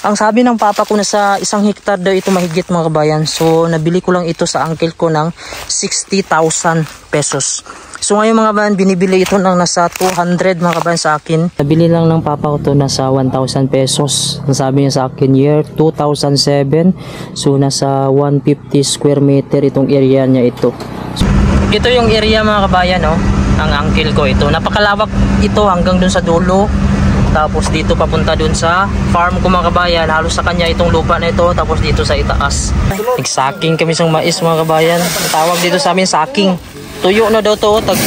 Ang sabi ng papa ko na sa 1 hektar daw ito mahigit mga kabayan. So nabili ko lang ito sa uncle ko ng 60,000 pesos. So ngayon mga kabayan, binibili ito ng nasa 200 mga kabayan sa akin. Nabili lang ng papa ko to nasa 1,000 pesos. Ang sabi niya sa akin year 2007. So nasa 150 square meter itong area niya ito. So, ito yung area mga kabayan, no? Ang uncle ko ito. Napakalawak ito hanggang dun sa dulo. Tapos dito papunta dun sa farm ko mga kabayan. Halos sa kanya itong lupa na ito. Tapos dito sa itaas. Nagsaking kami sa mais mga kabayan. Tawag dito sa amin saking. Tuyo na daw to. Tag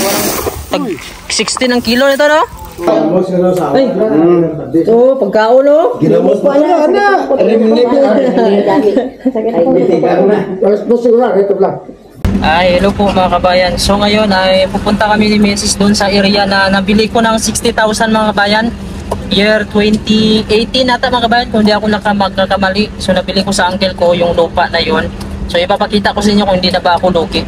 16 ang kilo nito, no? Ay, ito pagkaon, no? Ginamos pa yan, anak. Ay, hello po mga kabayan. So ngayon ay pupunta kami ni Mrs. doon sa area na nabili ko ng 60,000 mga kabayan. Year 2018 ata mga kabayan, kung hindi ako magkakamali. So nabili ko sa uncle ko yung lupa na yun. So ipapakita ko sa inyo kung hindi na ba ako lugi.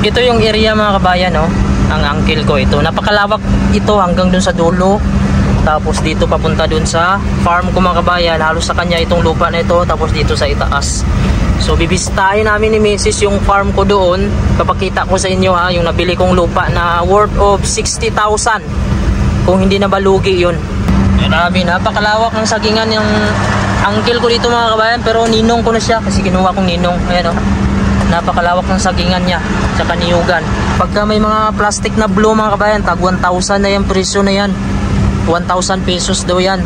Ito yung area mga kabayan, no? Ang uncle ko ito. Napakalawak ito hanggang dun sa dulo. Tapos dito papunta dun sa farm ko mga kabayan. Halos sa kanya itong lupa na ito. Tapos dito sa itaas. So bibisitahin namin ni Mrs. yung farm ko doon. Papakita ko sa inyo ha, yung nabili kong lupa na worth of 60,000. Kung hindi na balugi yun. Grabe, napakalawak ng sagingan yung uncle ko dito mga kabayan. Pero ninong ko na siya kasi kinuha kong ninong. Ayan o. Napakalawak ng sagingan niya. Tsaka niyugan. Pagka may mga plastic na blue mga kabayan, tag 1,000 na yan, presyo na yan. 1,000 pesos daw yan.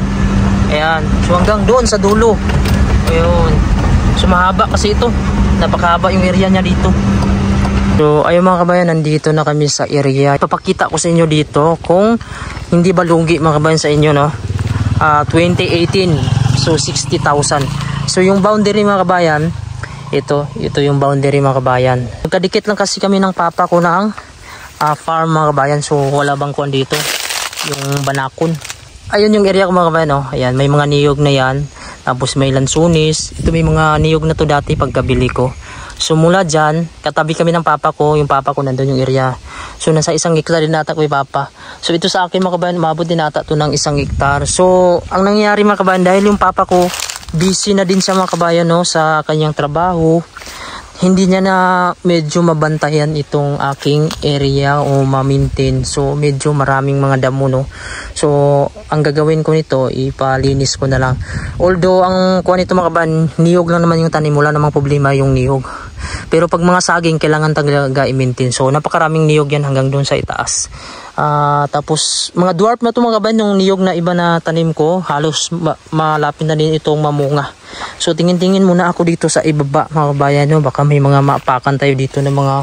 Ayan. So hanggang doon sa dulo. Ayun. So mahaba kasi ito. Napakahaba yung area niya dito. So ayun mga kabayan, nandito na kami sa area. Ipapakita ko sa inyo dito kung hindi ba lugi mga kabayan sa inyo, no? 2018. So 60,000. So yung boundary mga kabayan, ito yung boundary mga kabayan. Magkadikit lang kasi kami ng papa ko ng farm mga kabayan. So wala bang kuwan dito, yung banakon. Ayun yung area ko mga kabayan, no? Ayan, may mga niyog na yan. Tapos may lansunis. Ito may mga niyog na to dati pagkabili ko. So mula dyan, katabi kami ng papa ko. Yung papa ko nandun yung area. So nasa 1 hektar din nata ko yung papa. So ito sa akin mga kabayan, umabot din nata to ng 1 hektar. So ang nangyayari mga kabayan, dahil yung papa ko busy na din siya mga kabayan, no, sa kanyang trabaho. Hindi niya na medyo mabantayan itong aking area o ma-maintain. So medyo maraming mga damo, no. So ang gagawin ko nito, ipalinis ko na lang. Although ang kuha nito mga kabayan, niyog lang naman yung tanim, wala namang problema yung niyog. Pero pag mga saging, kailangan talaga i-maintain. So napakaraming niyog yan hanggang doon sa itaas. Tapos mga dwarf na ito mga kabayan, yung niyog na iba na tanim ko, halos malapit na din itong mamunga. So tingin-tingin muna ako dito sa ibaba mga kabayan, no? Baka may mga maapakan tayo dito ng mga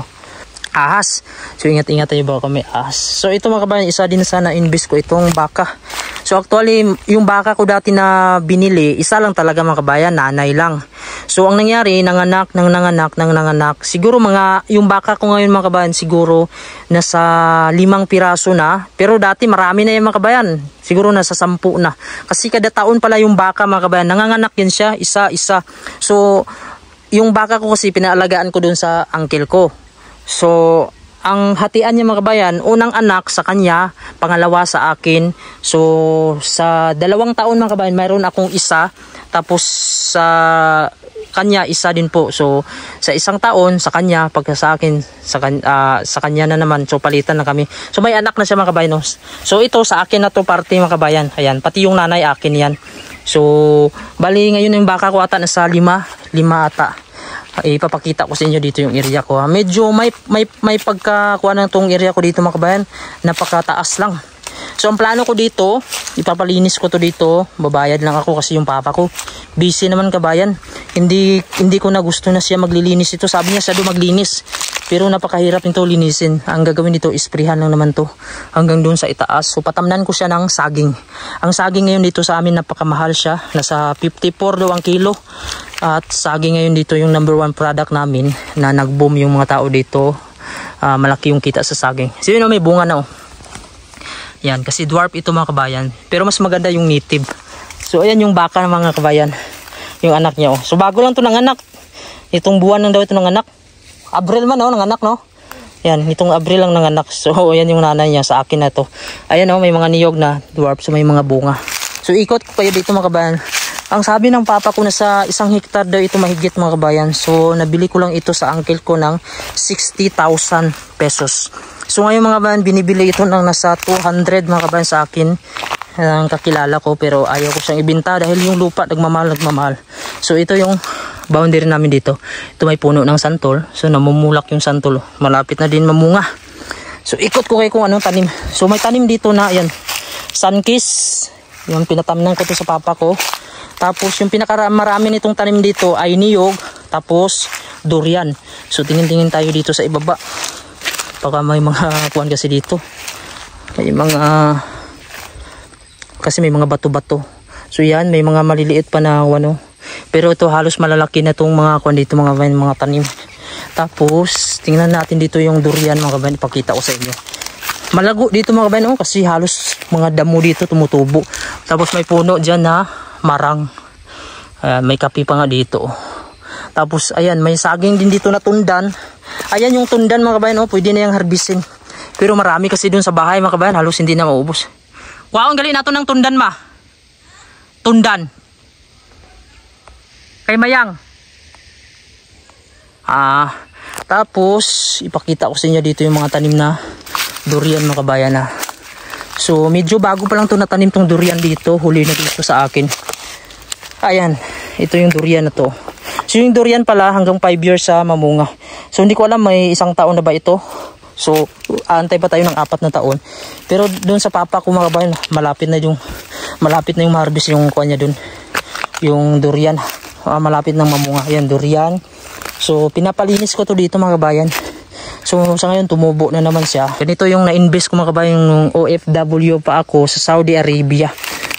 ahas. So ingat-ingat tayo baka may ahas. So ito mga kabayan, isa din sana invest ko itong baka. So actually yung baka ko dati na binili, isa lang talaga mga kabayan, nanay lang. So ang nangyari, nanganak. Siguro yung baka ko ngayon mga kabayan, siguro nasa 5 piraso na. Pero dati marami na yung mga kabayan. Siguro nasa 10 na. Kasi kada taon pala yung baka mga kabayan, nanganganak din siya, isa-isa. So yung baka ko kasi pinaalagaan ko dun sa uncle ko. So ang hatian niya mga kabayan, unang anak sa kanya, pangalawa sa akin. So sa 2 taon mga kabayan, mayroon akong isa. Tapos sa kanya isa din po. So sa 1 taon sa kanya, pagka sa akin sa kanya na naman. So palitan na kami. So may anak na siya mga kabayan. So ito sa akin na to parte mga kabayan. Ayan, pati yung nanay akin yan. So bali ngayon yung baka ko ata nasa 5 ata. Ipapakita ko sa inyo dito yung area ko. Medyo may pagkakuha ng tong area ko dito mga kabayan. Napakataas lang. So ang plano ko dito, ipapalinis ko to dito. Babayad lang ako kasi yung papa ko busy naman kabayan. Hindi ko na gusto na siya maglilinis ito. Sabi niya siya doon maglinis. Pero napakahirap nito linisin. Ang gagawin dito, isprihan lang naman to hanggang doon sa itaas. So patamnan ko siya ng saging. Ang saging ngayon dito sa amin napakamahal siya. Nasa 54 daw ang kilo. At saging ngayon dito yung number 1 product namin na nag-boom yung mga tao dito. Malaki yung kita sa saging. So yun, may bunga na. Yan, kasi dwarf ito mga kabayan. Pero mas maganda yung native. So ayan yung baka ng mga kabayan. Yung anak niya. So bago lang ito nanganak. Itong buwan lang daw ito nanganak. Abril man nanganak, no? Yan, itong Abril lang nanganak. So ayan yung nanay niya sa akin na to. Ayan may mga niyog na dwarf. So may mga bunga. So ikot ko kayo dito mga kabayan. Ang sabi ng papa ko na sa 1 hektar daw ito mahigit mga kabayan. So nabili ko lang ito sa uncle ko ng 60,000 pesos. So ngayon mga kabayan, binibili ito ng nasa 200 mga kabayan sa akin. Ang kakilala ko, pero ayaw ko siyang ibenta dahil yung lupa nagmamahal. So ito yung boundary namin dito. Ito may puno ng santol. So namumulak yung santol. Malapit na din mamunga. So ikot ko kayo kung anong tanim. So may tanim dito na yan. Sunkiss. Yung pinatamnan ko to sa papa ko. Tapos yung pinakamarami nitong tanim dito ay niyog. Tapos durian. So tingin-tingin tayo dito sa ibaba. Baka may mga kuwan kasi dito. May mga kasi may mga bato-bato. So yan, may mga maliliit pa na ano. Pero ito halos malalaki na itong mga kuwan dito, mga tanim. Tapos tingnan natin dito yung durian mga kabayan. Ipakita ko sa inyo. Malago dito mga kabayan, kasi halos mga damo dito tumutubo. Tapos may puno dyan na marang. May kapi pa nga dito. Tapos ayan, may saging din dito na tundan. Ayan yung tundan mga kabayan, pwede na yung harbisin. Pero marami kasi dun sa bahay mga kabayan, halos hindi na maubos. Wow, ang galing nato ng tundan ma. Tundan. Kay Mayang. Tapos ipakita ko sa inyo dito yung mga tanim na durian mga kabayan na. So medyo bago pa lang to natanim tong durian dito, huli na dito sa akin. Ayan, ito yung durian na to. So yung durian pala hanggang 5 years sa mamunga. So hindi ko alam may 1 taon na ba ito. So antay pa tayo ng 4 na taon. Pero doon sa papa ko mga kabayan, malapit na yung ma-harvest yung kuha niya doon. Yung durian, malapit nang mamunga. Ayan, durian. So pinapalinis ko to dito mga kabayan. So sa ngayon tumubo na naman siya. Ganito yung na-invest ko mga kabayan yung OFW pa ako sa Saudi Arabia.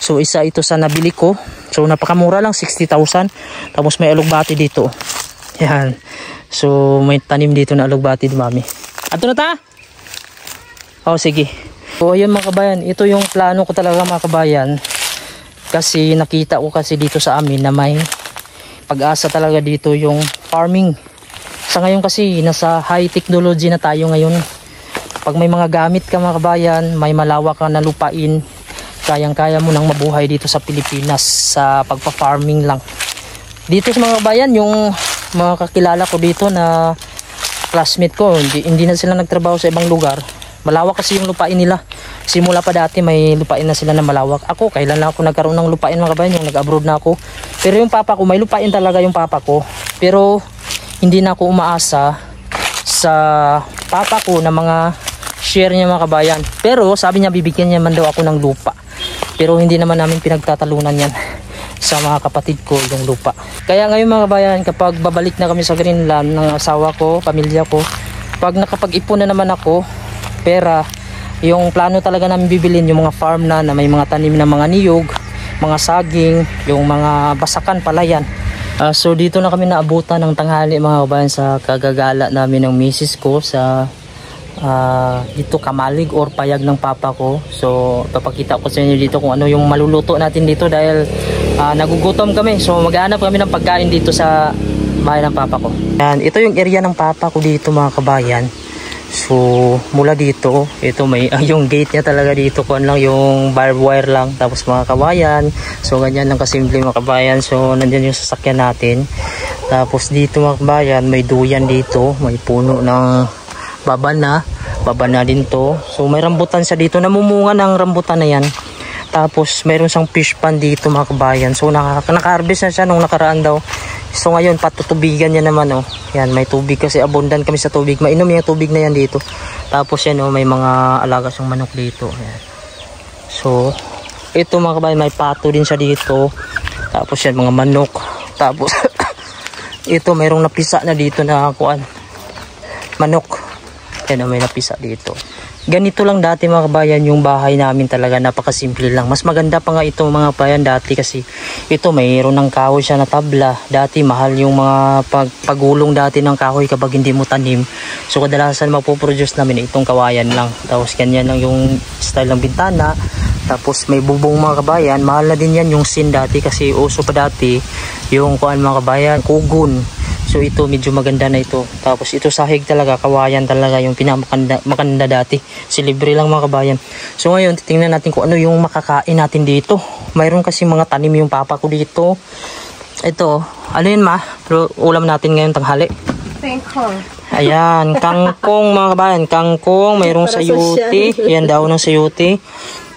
So isa ito sa nabili ko. So napakamura lang, 60,000. Tapos may alugbati dito. Yan. So may tanim dito na alugbati di mami. Ato na ta? Oh sige. So ayun mga kabayan, ito yung plano ko talaga mga kabayan. Kasi nakita ko kasi dito sa amin na may pag-asa talaga dito yung farming. Sa ngayon kasi nasa high technology na tayo ngayon. Pag may mga gamit ka mga kabayan, may malawak ka na lupain, kayang-kaya mo nang mabuhay dito sa Pilipinas sa pagpa-farming lang. Dito sa mga kabayan, yung mga kakilala ko dito na classmate ko, hindi na sila nagtrabaho sa ibang lugar. Malawak kasi yung lupain nila. Simula pa dati may lupain na sila na malawak. Ako, kailan lang ako nagkaroon ng lupain mga kabayan, yung nag-abroad na ako. Pero yung papa ko, may lupain talaga yung papa ko. Pero hindi na ako umaasa sa papa ko na mga share niya mga kabayan. Pero sabi niya bibigyan niya man daw ako ng lupa. Pero hindi naman namin pinagtatalunan yan sa mga kapatid ko yung lupa. Kaya ngayon mga kabayan, kapag babalik na kami sa Greenland ng asawa ko, pamilya ko, pag nakapag-ipon na naman ako pera, yung plano talaga namin bibilin yung mga farm na may mga tanim na mga niyog, mga saging, yung mga basakan, palayan. So dito na kami naabutan ng tanghali mga kabayan sa kagagala namin ng misis ko sa dito kamalig or payag ng papa ko. So papakita ko sa inyo dito kung ano yung maluluto natin dito dahil nagugutom kami. So maghanap kami ng pagkain dito sa bahay ng papa ko. Yan, ito yung area ng papa ko dito mga kabayan. So mula dito, ito may yung gate niya talaga dito kuan lang yung barbed wire lang, tapos mga kabayan. So ganyan lang kasimple mga kabayan. So nandiyan yung sasakyan natin. Tapos dito mga kabayan, may duyan dito, may puno ng babana din to. So may rambutan siya dito, namumunga ng rambutan na yan. Tapos mayroon siyang fish pond dito mga kabayan. So naka-harvest na siya nung nakaraan daw. So ngayon patutubigan niya naman Yan, may tubig kasi abundant kami sa tubig. Mainom yung tubig na yan dito. Tapos yan may mga alaga siyang manok dito. Yan. So ito mga kabayan, may pato din siya dito. Tapos yan mga manok. Tapos ito mayroong napisa na dito na kuan. Manok. Yan may napisa dito. Ganito lang dati mga kabayan yung bahay namin talaga, napakasimple lang. Mas maganda pa nga ito mga kabayan dati kasi ito mayroon ng kahoy siya na tabla. Dati mahal yung mga pagulong dati ng kahoy kapag hindi mo tanim. So kadalasan mapoproduce namin itong kawayan lang. Tapos ganyan lang yung style ng bintana. Tapos may bubong mga kabayan. Mahal na din yan yung sin dati kasi uso pa dati yung kuan mga kabayan, kugon. So ito medyo maganda na ito. Tapos ito sahig talaga, kawayan talaga yung pinakamakanda dati. Si libre lang mga kabayan. So ngayon titingnan natin kung ano yung makakain natin dito. Mayroon kasi mga tanim yung papa ko dito. Ito, ano yun ma? Pero ulam natin ngayon tanghali. Kangkong. Ayan, kangkong mga kabayan. Kangkong, mayroong sayuti. Yan daw ng sayuti.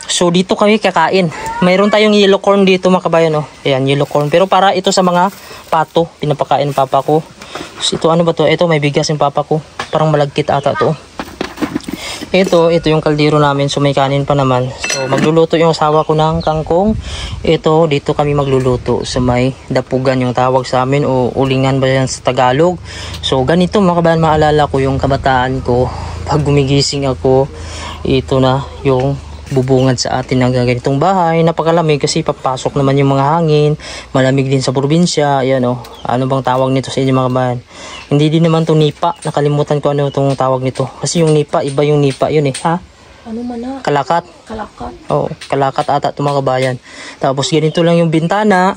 So dito kami kakain. Mayroon tayong yellow corn dito mga kabayan. Oh. Ayan, yellow corn. Pero para ito sa mga pato. Pinapakain ng papa ko. So, ito ano ba to? Ito may bigas yung papa ko. Parang malagkit ata to. Ito yung kaldero namin. So may kanin pa naman. So magluluto yung asawa ko ng kangkong. Ito, dito kami magluluto. So may dapugan yung tawag sa amin. O ulingan ba yan sa Tagalog. So ganito mga kabayan, maalala ko yung kabataan ko. Pag gumigising ako, ito na yung bubungad sa atin ng ganitong bahay. Napakalamig kasi papasok naman yung mga hangin. Malamig din sa probinsya. Ayan o. Ano bang tawag nito sa inyo mga kabayan? Hindi din naman to nipa. Nakalimutan ko ano itong tawag nito. Kasi yung nipa, iba yung nipa yun eh. Ha? Ano man na? Kalakat. Kalakat. Oo, kalakat ata ito mga kabayan. Tapos ganito lang yung bintana.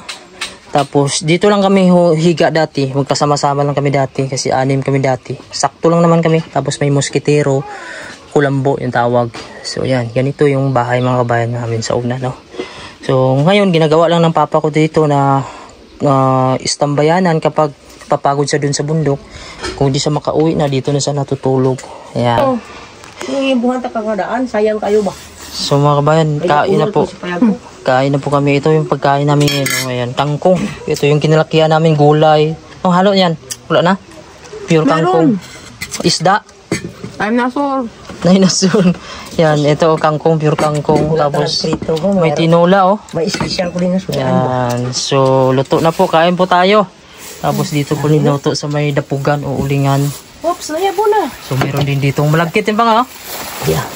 Tapos dito lang kami higa dati. Magkasama-sama lang kami dati. Kasi 6 kami dati. Sakto lang naman kami. Tapos may moskitero. Kulambo yung tawag. So yan, ganito yung bahay mga kabayan namin sa una, no. So ngayon ginagawa lang ng papa ko dito na istambayanan kapag papagod siya dun sa bundok. Kung di siya makauwi na, dito na siya natutulog. Ayan. Oh, buhan ta kagadaan, sayang kayo ba? So mga kabayan, kain na po. Kain na po kami. Ito yung pagkain namin ngayon. Oh, ayan, kangkong. Ito yung kinalakihan namin, gulay. Oh, halo yan. Wala na. Pure kangkong. Isda. I'm not sure. Dinosaur. Yan, ito kangkong, pure kangkong. Tapos may tinola oh. May special ko din na sudan. Yan. So, luto na po. Kain po tayo. Tapos dito po niluto sa may dapugan o ulingan. Oops, nayabo na. So, meron din ditong malagkit yung banga oh. Yeah.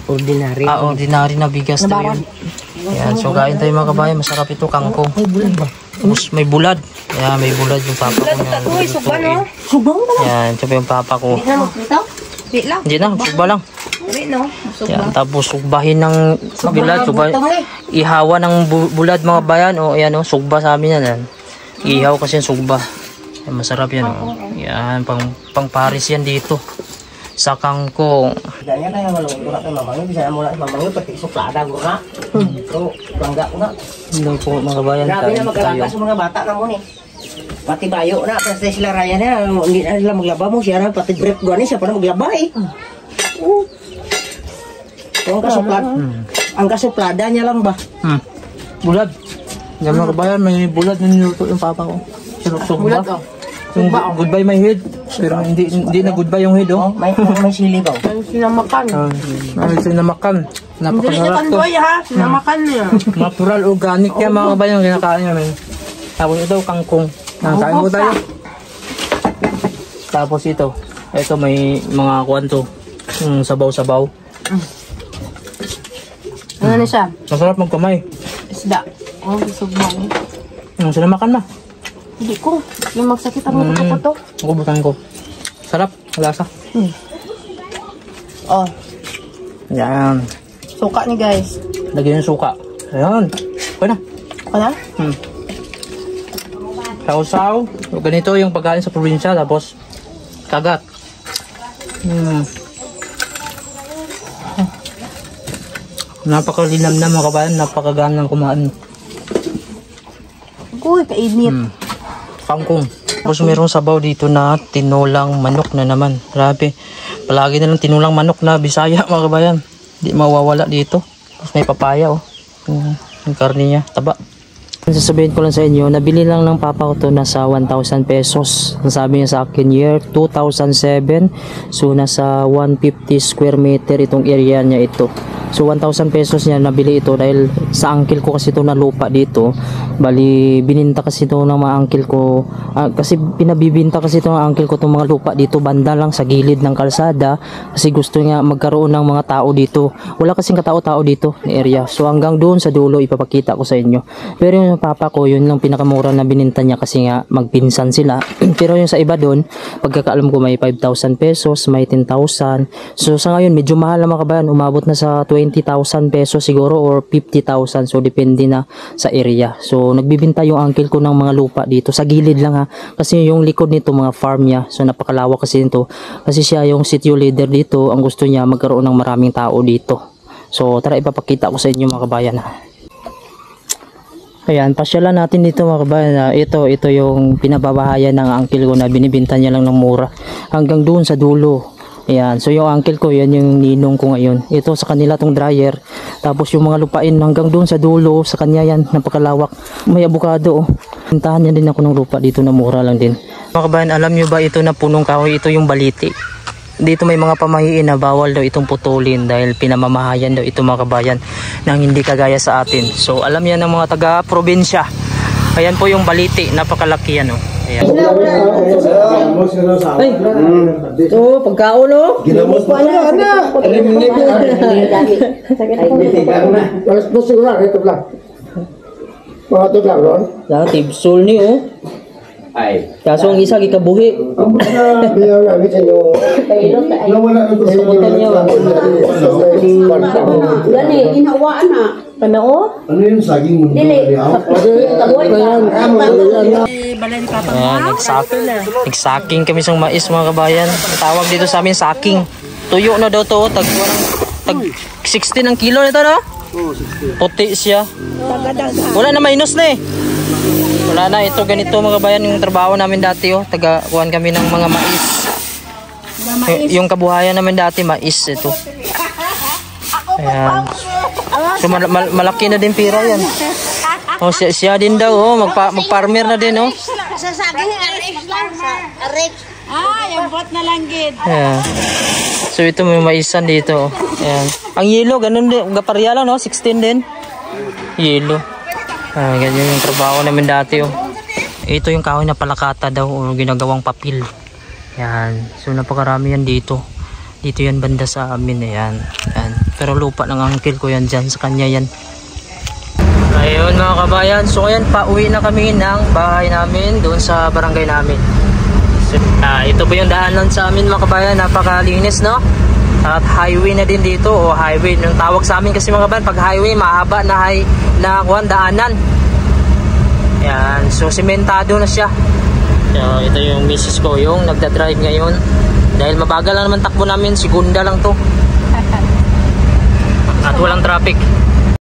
Ordinary. Ordinary na bigas daw yun. Yan. So, kain tayo mga kabayan. Masarap ito kangkong. May bulad ba? Tapos may bulad. Yan, may bulad yung papa ko. Uy, suban no? Suban ba? Yan, ito yung papa ko. Hindi na magpita? Di lang. Hindi na, sugba lang. Di no? Yan, tapos sugbahin ng bilad, ihawa ng bulad mga bayan. O ayan o, sugba sa amin yan. Yan. Ihaw kasi yung sugba. Yan, masarap yan o. Yan, pang Paris yan dito. Sa kangkong. Ganyan kaya malungkot ko na kay mamangyo. Bisa na mula kay mamangyo, pati suplada ko na. So, bangga ko na. Hindi po mga bayan. Grabe na magkalakas mga bata na mo ni. Pati bayo na, kasi sila Ryan na, hindi na nila maglaba mo. Siya na, pati break doon siya pa na maglaba eh. So, ang kasuplada niya lang ba? Bulad. Yan mga kabayan, may bulad na niluto yung papa ko. Sugba. Goodbye my head. Pero hindi na goodbye yung head oh. May sili ba? May sinamakan. May sinamakan. Napakasarap to. Ha? Sinamakan niya. Natural, organic yan mga kabayan, kinakain namin. Tapos ito, kangkong. Kain po tayo. Tapos ito may mga kwanto. Sabaw-sabaw. Ano na siya? Masarap magkamay. Isda. Oh, sugmang. Sinamakan na. Hindi ko. Yung magsakit ang mga ko to. Kubutan ko. Sarap. Lasa. Oh. Yan. Suka ni guys. Lagyan yung suka. Ayan. Okay na. Okay na? Sausaw. Ganito yung pagkain sa probinsya. Tapos, kagat. Napakalinam na mga kabayan. Napakagaan ng kumain. Uy, kainit. Kangkong. Tapos mayroong sabaw dito na tinulang manok na naman. Grabe. Palagi na lang tinulang manok na Bisaya mga kabayan. Hindi mawawala dito. Tapos may papaya oh. Yung karne niya. Taba. Sasabihin ko lang sa inyo, nabili lang ng papa ko to nasa 1,000 pesos. Nasabi niya sa akin year 2007. So nasa 150 square meter itong area niya ito. So 1,000 pesos niya nabili ito dahil sa uncle ko kasi ito na lupa dito. Bali bininta kasi ito ng mga uncle ko. Kasi pinabibinta kasi ito ng uncle ko itong mga lupa dito banda lang sa gilid ng kalsada. Kasi gusto niya magkaroon ng mga tao dito. Wala kasing katao-tao dito na area. So hanggang doon sa dulo ipapakita ko sa inyo. Pero yung papa ko yun lang pinakamura na bininta niya kasi nga magpinsan sila. Pero yung sa iba doon pagkakaalam ko may 5,000 pesos, may 10,000. So sa ngayon medyo mahal na mga kabayan, umabot na sa 12,000 20,000 pesos siguro or 50,000. So depende na sa area. So nagbibenta yung uncle ko ng mga lupa dito sa gilid lang ha. Kasi yung likod nito mga farm niya. So napakalawak kasi nito. Kasi siya yung city leader dito. Ang gusto niya magkaroon ng maraming tao dito. So tara ipapakita ko sa inyo mga kabayan ha. Ayan, pasyalan natin dito mga kabayan. Ito yung pinababahayan ng uncle ko na binibenta niya lang ng mura. Hanggang doon sa dulo. Ayan, so yung uncle ko, yan yung ninong ko ngayon. Ito sa kanila tong dryer. Tapos yung mga lupain hanggang doon sa dulo, sa kanya yan, napakalawak. May abukado. Pintahan niya din ako ng lupa dito na mura lang din. Mga kabayan, alam nyo ba ito na punong kahoy? Ito yung baliti. Dito may mga pamahiin na bawal daw itong putulin dahil pinamamahayan daw ito mga kabayan nang hindi kagaya sa atin. So alam yan ng mga taga-probinsya. Ayan po yung baliti, napakalaki yan. Ayan. Ay, ito pagkaon o. Ginamos pa niya, anak. Alas 12 lang, ito lang. Mga ito lang, Ron. Tibsol ni o. Ay. Kaso ang isa gikabuhi. Ang mga bilang namin sa inyo. Nawala na ito sa inyo. Gani, inawaan na. Ano? Ano yung saging mo? Dili. Nagsaking kami sa mais mga kabayan. Tawag dito sa amin saking. Tuyo na daw to. Tag 16 ang kilo nito no? Puti siya. Wala na minus na eh. Wala na, ito ganito mga kabayan yung trabaho namin dati oh. Taga-kuhan kami ng mga mais. Yung kabuhayan namin dati mais ito. Ayan. So malaki na din pira yan. Oh, siya din daw oh, mag-farmer na din oh. Sa saging arik. Yung bot na lang gid. Ayan. So ito may maisan dito oh. Ayan. Ang yelo ganun din, gaparya lang no, 16 din. Yelo. Ganyan yung trabaho namin dati oh. Ito yung kahoy na palakata daw o ginagawang papel. Yan. So napakarami yan dito. Dito yan banda sa amin. Ayan. Ayan. Pero lupa ng uncle ko yan dyan. Sa kanya yan. Ayun mga kabayan. So ayan, pauwi na kami ng bahay namin doon sa barangay namin. So, ito po yung daanan sa amin mga kabayan. Napakalinis no? At highway na din dito o highway. Yung tawag sa amin kasi mga kabayan, pag highway mahaba na daanan. Yan, so sementado na siya. So, ito yung misis ko yung nagda-drive ngayon. Dahil mabagal lang naman takbo namin, segunda lang to. At walang traffic.